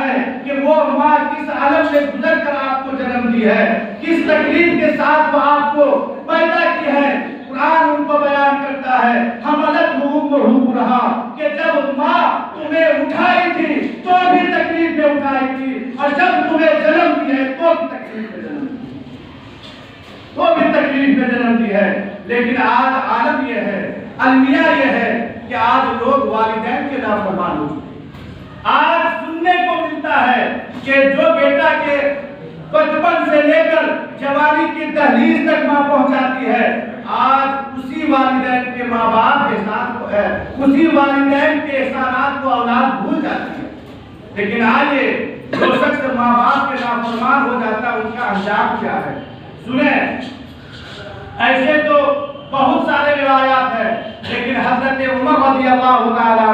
ہے کہ وہ ماں کس عالم سے گزر کر آپ کو جنم دی ہے، کس تکلیف کے ساتھ وہ آپ کو پیدا کی ہے۔ قرآن ان کو بیان کرتا ہے حملتہ امہ کرہا، کہ جب ماں تمہیں اٹھائی تھی تو بھی تکلیف میں اٹھائی تھی، اور جب تمہیں جنم دی ہے تو بھی تکلیف میں جنم دی، تو بھی تکلیف میں جنم دی ہے۔ لیکن آج عالم یہ ہے، المیہ یہ ہے کہ آج لوگ والدین کے نافرمان ہو چکے ہیں۔ آج سننے کو ملتا ہے کہ جو بیٹا کے بچپن سے لے کر جوانی کی دہلیز تک ماں پہنچاتی ہے، آج اسی والدین کے ماں باپ کے ساتھ ہے، اسی والدین کے احسانات کو اولاد بھول جاتی ہے۔ لیکن آئیے، جو شخص ماں باپ کے نافرمان ہو جاتا ہے ان کا انجام کیا ہے؟ سنیں، ایسے تو بہت سارے روایات ہیں، لیکن حضرت عمر رضی اللہ تعالیٰ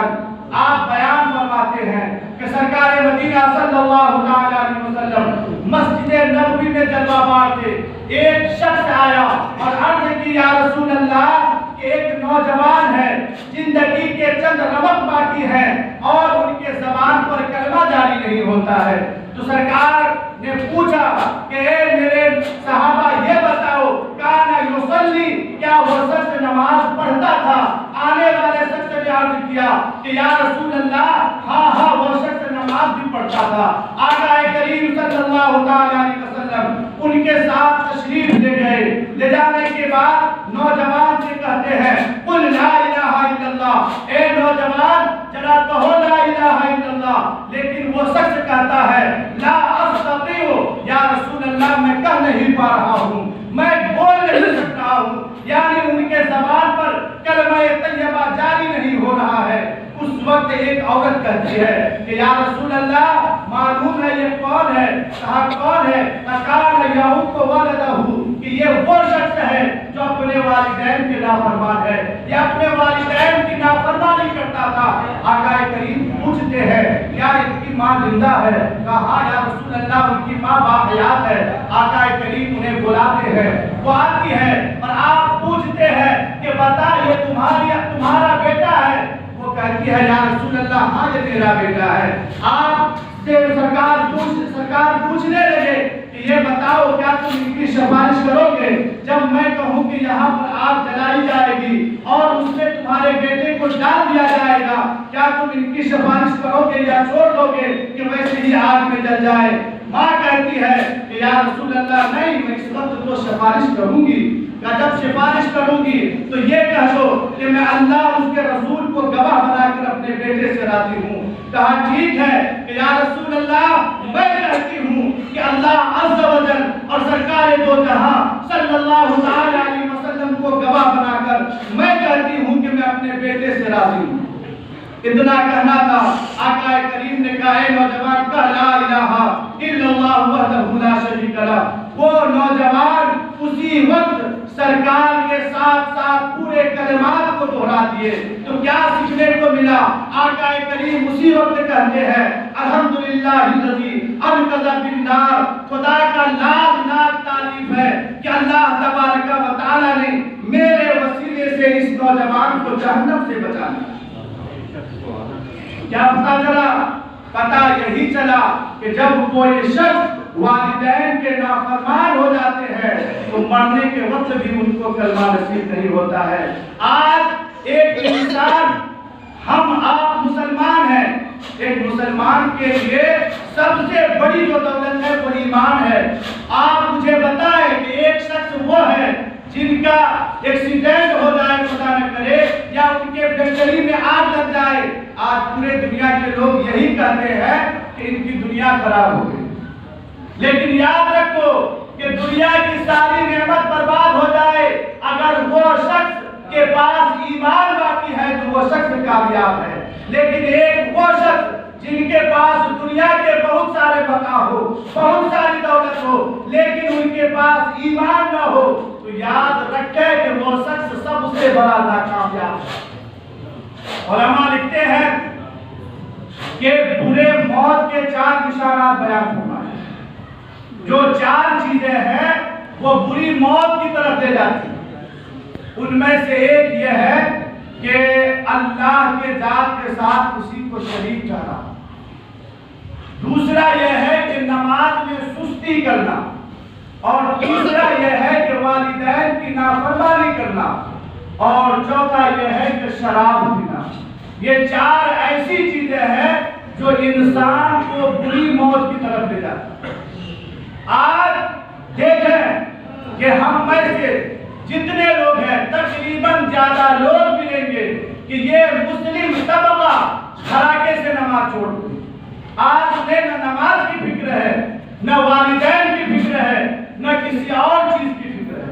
آپ بیان فرماتے ہیں کہ سرکار مدینہ صلی اللہ علیہ وسلم مسجد نبوی میں جلوہ بار تھے۔ ایک شخص آیا اور عرض کی یا رسول اللہ کہ ایک نوجوان ہے، زندگی کے چند رمق باقی ہیں اور ان کے زبان پر کلمہ جاری نہیں ہوتا ہے۔ تو سرکار نے پوچھا کہ اے میرے صحابہ یہ بتاؤ، کانا یصلی، کیا وہ شخص نماز پڑھتا تھا؟ آنے والے شخص نے عرض کیا کہ یا رسول اللہ ہاں وہ شخص نماز بھی پڑھتا تھا۔ آقا کریم صلی اللہ علیہ وسلم ان کے ساتھ تشریف لے گئے۔ لے جانے کے بعد نوجوان سے کہتے ہیں قل لا الہ الا اللہ، اے نوجوان ذرا کہو لا الہ الا اللہ۔ لیکن وہ شخص کہتا ہے لا استطیع، یا رسول اللہ میں کہہ نہیں پا رہا ہوں، میں بول نہیں سکتا ہوں، یعنی ان کے زبان پر کلمہ طیبہ جاری نہیں ہو رہا ہے۔ اس وقت ایک عورت کہتی ہے کہ یا رسول اللہ معلوم ہے یہ کون ہے؟ کہا کون ہے؟ کان یعق ولدہ، کہ یہ وہ شخص ہے جو اپنے والدین کے نافرمان ہے، یہ اپنے والدین کی نافرمانی کرتا تھا۔ آقا کریم پوچھتے ہیں کیا ان کی ماں زندہ ہے؟ کہا یا رسول اللہ ان کی ماں باحیات ہے۔ آقا کریم انہیں بلاتے ہیں، وہ آتی ہے اور آپ پوچھتے ہیں کہ بتا یہ تمہارا بیٹا ہے؟ وہ کہتی ہے یا رسول اللہ ہاں یہ میرا بیٹا ہے۔ آپ سے سرکار پوچھنے لگے کہ یہ بتاؤ کیا تم ان کی سفارش کرو گے؟ جب میں کہوں کہ یہاں پر آگ جلائی جائے گی اور اس میں تمہارے بیٹے کو ڈال دیا جائے گا، کیا تم ان کی سفارش کرو گے یا چھوڑ دو گے کہ ویسے ہی آگ میں جل جائے؟ ماں کہتی ہے کہ یا رسول اللہ نہیں، میں اس وقت تو سفارش کروں گی، کہ جب سفارش کروں گی تو یہ کہہ دو کہ میں اللہ اور اس کے رسول کو گواہ بنا کر اپنے بیٹے سے راضی ہوں۔ کہا ٹھیک ہے کہ یا رسول اللہ میں کہتی ہوں کہ اللہ عز و جل اور سرکار دو جہاں صلی اللہ علیہ وسلم کو گواہ بنا کر میں کہتی ہوں کہ میں اپنے بیٹے سے راضی ہوں۔ اتنا کہنا تھا، آقا کریم نے کہا اے نوجوان کہہ لا الہ الا اللہ وحدہ لا شریک لہ۔ وہ نوجوان اسی وقت سرکار کے ساتھ ساتھ پورے کلمات کو دہرا دیے۔ تو کیا سیکھنے کو ملا؟ آقا کریم اسی وقت کہتے ہیں الحمدللہ الذی انقذ بالنار، خدا کا لاکھ تعریف ہے کہ اللہ تبارک و تعالی نے میرے وسیلے سے اس نوجوان کو جہنم سے بچا لیا۔ کیا پتا چلا؟ پتا یہی چلا کہ جب کوئی شخص والدین کے نافرمان ہو جاتے ہیں تو مرنے کے وقت بھی ان کو کلمہ نصیب نہیں ہوتا ہے۔ آج ایک انسان، ہم آپ مسلمان ہیں، ایک مسلمان کے لیے سب سے بڑی جو دولت ہے وہ ایمان ہے۔ آپ مجھے بتائیں کہ ایک شخص وہ ہے جن کا ایکسیڈنٹ ہو جائے خدا نہ کرے یا ان کے فیکٹری میں آگ لگ جائے، آج پورے دنیا کے لوگ یہی کہتے ہیں کہ ان کی دنیا خراب ہو گئی۔ لیکن یاد رکھو کہ دنیا کی ساری نعمت برباد ہو جائے، اگر وہ شخص کے پاس ایمان باقی ہے تو وہ شخص کامیاب ہے۔ لیکن ایک وہ شخص جن کے پاس دنیا کے بہت سارے بقا ہو، بہت ساری دولت ہو، لیکن ان کے پاس ایمان نہ ہو، تو یاد رکھے کہ وہ شخص سب سے بڑا ناکامیاب ہے۔ علماء لکھتے ہیں کہ برے موت کے 4 نشانات بیان فرمائے۔ جو 4 چیزیں ہیں وہ بری موت کی طرف لے جاتی ہیں۔ ان میں سے ایک یہ ہے کہ اللہ کے ذات کے ساتھ کسی کو شریک ٹھہرا۔ دوسرا نماز میں سستی کرنا، اور تیسرا یہ ہے کہ والدین کی نافرمانی کرنا، اور چوتھا یہ ہے کہ شراب پینا۔ یہ چار ایسی چیزیں ہیں جو انسان کو بری موت کی طرف لے جاتا ہے۔ آج دیکھیں کہ ہم میں سے جتنے لوگ ہیں تقریباً زیادہ لوگ ملیں گے کہ یہ مسلم طبقہ دھڑاکے سے نماز چھوڑ دیں۔ آج انہیں نہ نماز کی فکر ہے، نہ والدین کی فکر ہے، نہ کسی اور چیز کی فکر ہے۔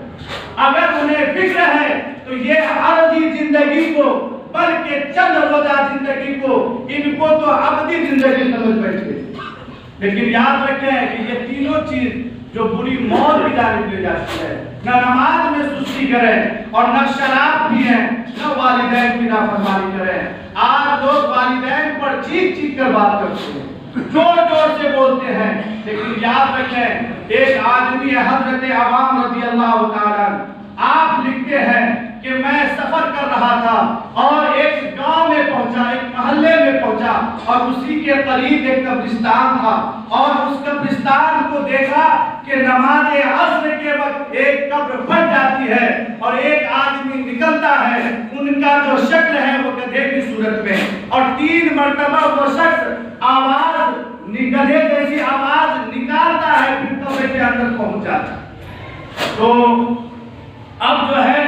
اگر انہیں فکر ہے تو یہ عارضی زندگی کو بلکہ چند روزہ زندگی کو ان کو تو ابدی زندگی سمجھ بیٹھے۔ لیکن یاد رکھیں کہ یہ تینوں چیز جو بری موت کی جانب لے جاتی ہے، نہ نماز میں سستی کریں اور نہ شراب پیئیں، نہ والدین کی نافرمانی کریں۔ آج لوگ والدین پر چیخ چیخ کر بات کرتے ہیں، زور زور سے بولتے ہیں، لیکن یاد رکھیں ایک آدمی حضرت عوام رضی اللہ تعالیٰ آپ لکھتے ہیں کہ میں سفر کر رہا تھا اور ایک گاؤں میں پہنچا، ایک محلے میں پہنچا، اور اسی کے قریب ایک قبرستان تھا، اور اس قبرستان کو دیکھا کہ نماز عصر کے وقت ایک قبر پھٹ جاتی ہے اور ایک آدمی نکلتا ہے، ان کا جو شکل ہے وہ گدھے کی صورت میں، اور 3 مرتبہ وہ شخص آواز گدھے جیسی آواز نکالتا ہے، پھر قبر کے اندر پہنچ جاتا ہے۔ تو اب جو ہے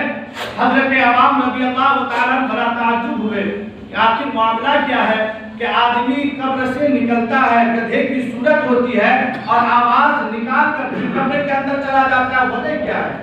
حضرت عوام رضی اللہ تعالیٰ بڑا تعجب ہوئے کہ آخر معاملہ کیا ہے کہ آدمی قبر سے نکلتا ہے، گدھے کی صورت ہوتی ہے اور آواز نکال کر پھر قبر کے اندر چلا جاتا ہے، وجہ کیا ہے؟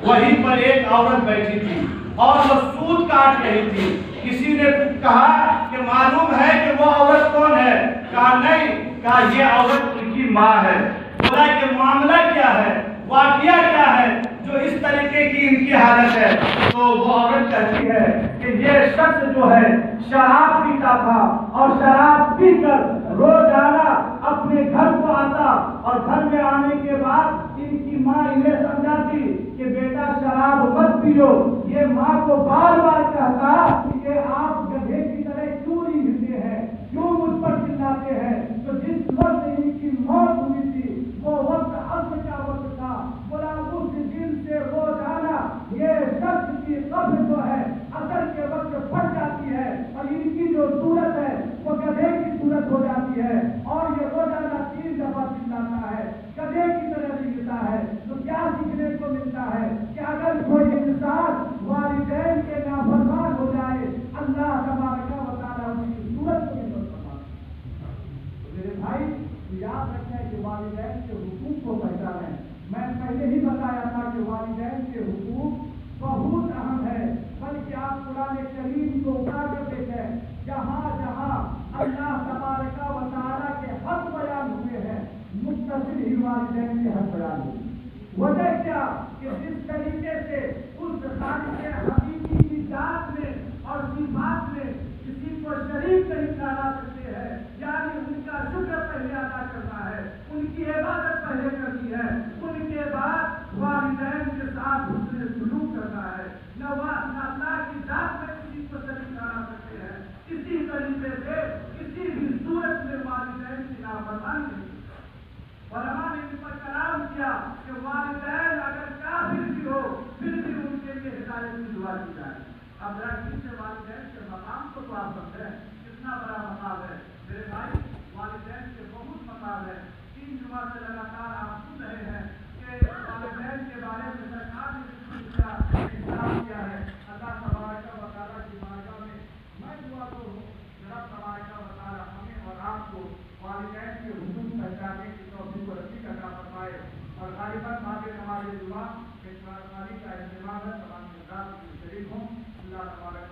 وہیں پر ایک عورت بیٹھی تھی اور وہ سود کاٹ رہی تھی۔ کسی نے کہا کہ معلوم ہے کہ وہ عورت کون ہے؟ کہا نہیں، کہا یہ عورت ان کی ماں ہے۔ بولا کہ معاملہ کیا ہے، واقعہ کیا ہے جو اس طریقے کی ان کی حالت ہے؟ تو وہ عورت کہتی ہے کہ یہ شخص جو ہے شراب پیتا تھا اور شراب پی کر روزانہ اپنے گھر کو آتا، اور گھر میں آنے کے بعد ان کی ماں انہیں سمجھاتی کہ بیٹا شراب مت پیو۔ یہ ماں کو بار بار کہتا کہ آپ گدھے کی طرح کیوں نہیں ہلتے ہیں، کیوں مجھ پر چلاتے ہیں۔ تو جس وقت ان کی موت ہوئی تھی وہ وقت عصر کا وقت تھا۔ بولا اس دن سے روزانہ یہ شخص کی قبر جو ہے عصر کے وقت پھٹ جاتی ہے، اور ان کی جو صورت ہے وہ گدھے کی صورت ہو جاتی ہے، اور یہ روزانہ 3 دفعہ چلاتا ہے، گدھے کی طرح ملتا ہے۔ تو کیا سیکھنے کو ملتا ہے کہ اگر کوئی انسان والدین کے نافرمان ہو جائے، اللہ تبارک و تعالیٰ اس کی صورت کو بھی فرماتا ہے۔ میرے بھائی یاد رکھیں کہ والدین کے حقوق کو پہچانیں۔ میں پہلے ہی بتایا تھا کہ والدین کے حقوق بہت اہم ہے، بلکہ آپ قرآن کریم کو اٹھا کر دیکھیں، جہاں جہاں اللہ تبارک و تعالیٰ کے حق بیان ہوئے ہیں متصل ہی والدین کے حق بیان ہوئے۔ وجہ کیا کہ جس طریقے سے اس خالق حقیقی کی ذات میں اور صفات میں کسی کو شریک نہیں ٹھہرا سکتے ہیں، یعنی ان کا شکر پہلے ادا کرنا ہے، ان کی عبادت پہلے کرنی ہے، ان کے بعد والدین کے ساتھ حسن سلوک کرنا ہے۔ نہ اللہ کی ذات میں کسی کو شریک ٹھہرا سکتے ہیں، کسی طریقے سے کسی بھی صورت میں والدین کی نافرمانی نہیں۔ علماء نے ان پر کلام کیا کہ والدین اگر کافر بھی ہو پھر بھی ان کے لیے ہدایت کی دعا کی جائے۔ اب رکھنے سے والدین کے مقام کو تو آپ سمجھیں کتنا بڑا مقام ہے۔ میرے بھائی والدین کے بہت مقام ہے۔ 3 جمعہ سے لگاتار آپ سن رہے ہیں کہ والدین کے بارے میں سرکار نے احترام کیا ہے۔ اللہ تبارک و تعالیٰ کی بارگاہ میں میں دعا تو ہوں کہ رب تبارک و تعالیٰ ہمیں اور آپ کو والدین کے حقوق پہچاننے کی توفیق و رفیق عطا فرمائے، اور غالباً بعد ہمارے دعا کہ کا اہتمام ہے تمام افراد کی شریک ہوں۔ اللہ تبارک